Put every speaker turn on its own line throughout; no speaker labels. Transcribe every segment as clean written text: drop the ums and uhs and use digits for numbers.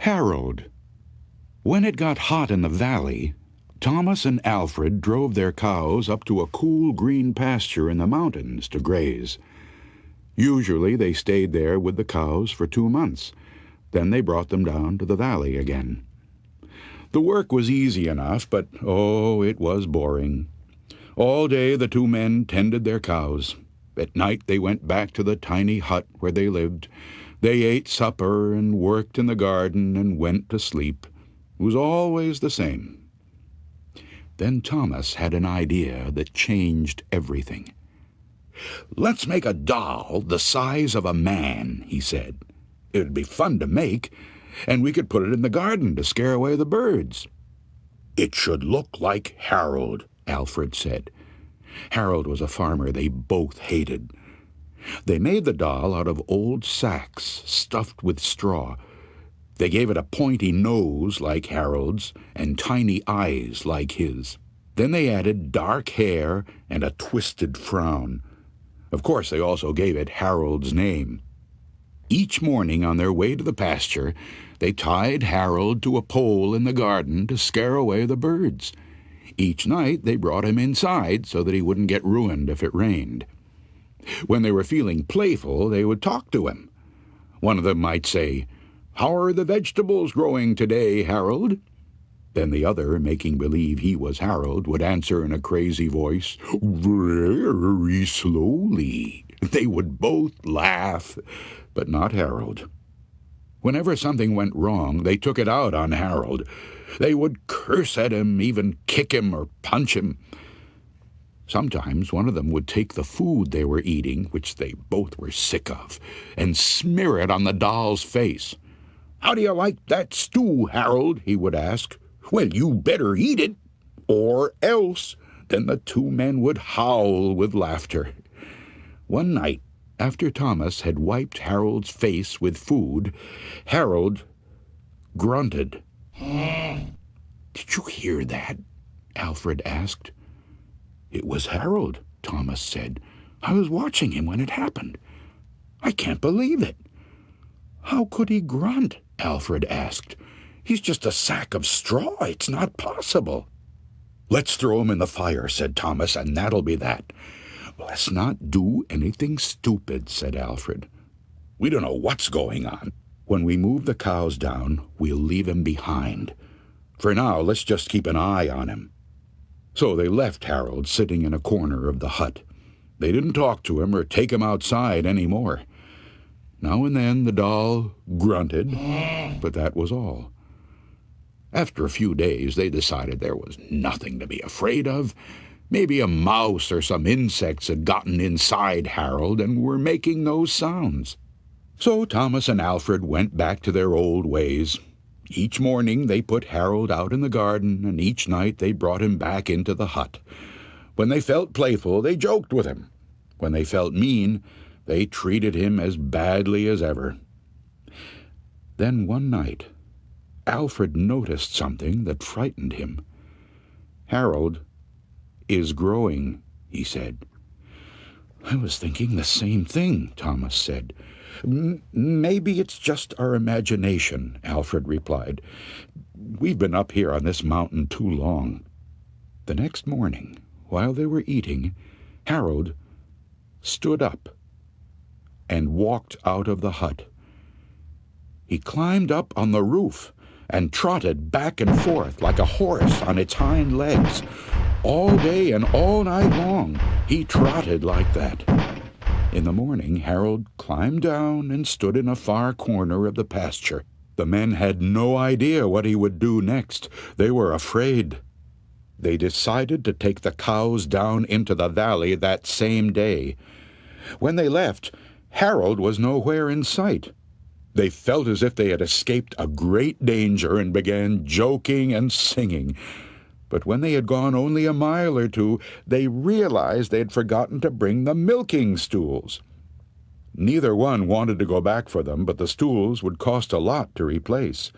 Harold. When it got hot in the valley, Thomas and Alfred drove their cows up to a cool green pasture in the mountains to graze. Usually they stayed there with the cows for 2 months. Then they brought them down to the valley again. The work was easy enough, but it was boring. All day the 2 men tended their cows. At night they went back to the tiny hut where they lived. They ate supper and worked in the garden and went to sleep. It was always the same. Then Thomas had an idea that changed everything. "Let's make a doll the size of a man," he said. "It would be fun to make, and we could put it in the garden to scare away the birds." "It should look like Harold," Alfred said. Harold was a farmer they both hated. They made the doll out of old sacks stuffed with straw. They gave it a pointy nose like Harold's and tiny eyes like his. Then they added dark hair and a twisted frown. Of course, they also gave it Harold's name. Each morning on their way to the pasture, they tied Harold to a pole in the garden to scare away the birds. Each night they brought him inside so that he wouldn't get ruined if it rained. When they were feeling playful, they would talk to him. One of them might say, "How are the vegetables growing today, Harold?" Then the other, making believe he was Harold, would answer in a crazy voice, "Very slowly." They would both laugh, but not Harold. Whenever something went wrong, they took it out on Harold. They would curse at him, even kick him or punch him. Sometimes one of them would take the food they were eating, which they both were sick of, and smear it on the doll's face. "How do you like that stew, Harold?" he would ask. "Well, you better eat it, or else." Then the 2 men would howl with laughter. One night, after Thomas had wiped Harold's face with food, Harold grunted. "Did you hear that?" Alfred asked. "It was Harold," Thomas said. "I was watching him when it happened. I can't believe it." "How could he grunt?" Alfred asked. "He's just a sack of straw. It's not possible." "Let's throw him in the fire," said Thomas, "and that'll be that." "Let's not do anything stupid," said Alfred. "We don't know what's going on. When we move the cows down, we'll leave him behind. For now, let's just keep an eye on him." So they left Harold sitting in a corner of the hut. They didn't talk to him or take him outside any more. Now and then the doll grunted, but that was all. After a few days, they decided there was nothing to be afraid of. Maybe a mouse or some insects had gotten inside Harold and were making those sounds. So Thomas and Alfred went back to their old ways. Each morning they put Harold out in the garden, and each night they brought him back into the hut. When they felt playful, they joked with him. When they felt mean, they treated him as badly as ever. Then one night, Alfred noticed something that frightened him. "Harold is growing," he said. "I was thinking the same thing," Thomas said. "Maybe it's just our imagination," Alfred replied. "We've been up here on this mountain too long." The next morning, while they were eating, Harold stood up and walked out of the hut. He climbed up on the roof and trotted back and forth like a horse on its hind legs. All day and all night long, he trotted like that. In the morning, Harold climbed down and stood in a far corner of the pasture. The men had no idea what he would do next. They were afraid. They decided to take the cows down into the valley that same day. When they left, Harold was nowhere in sight. They felt as if they had escaped a great danger and began joking and singing. But when they had gone only a mile or 2, they realized they had forgotten to bring the milking stools. Neither one wanted to go back for them, but the stools would cost a lot to replace.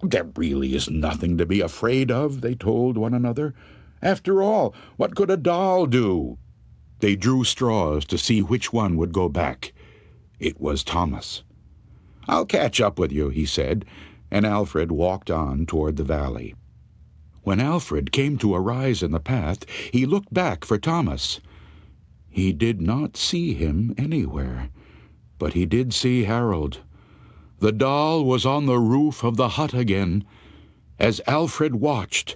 "There really is nothing to be afraid of," they told one another. "After all, what could a doll do?" They drew straws to see which one would go back. It was Thomas. "I'll catch up with you," he said. and Alfred walked on toward the valley. When Alfred came to a rise in the path, he looked back for Thomas. He did not see him anywhere, but he did see Harold. The doll was on the roof of the hut again. As Alfred watched,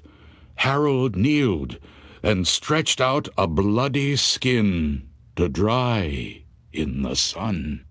Harold kneeled and stretched out a bloody skin to dry in the sun.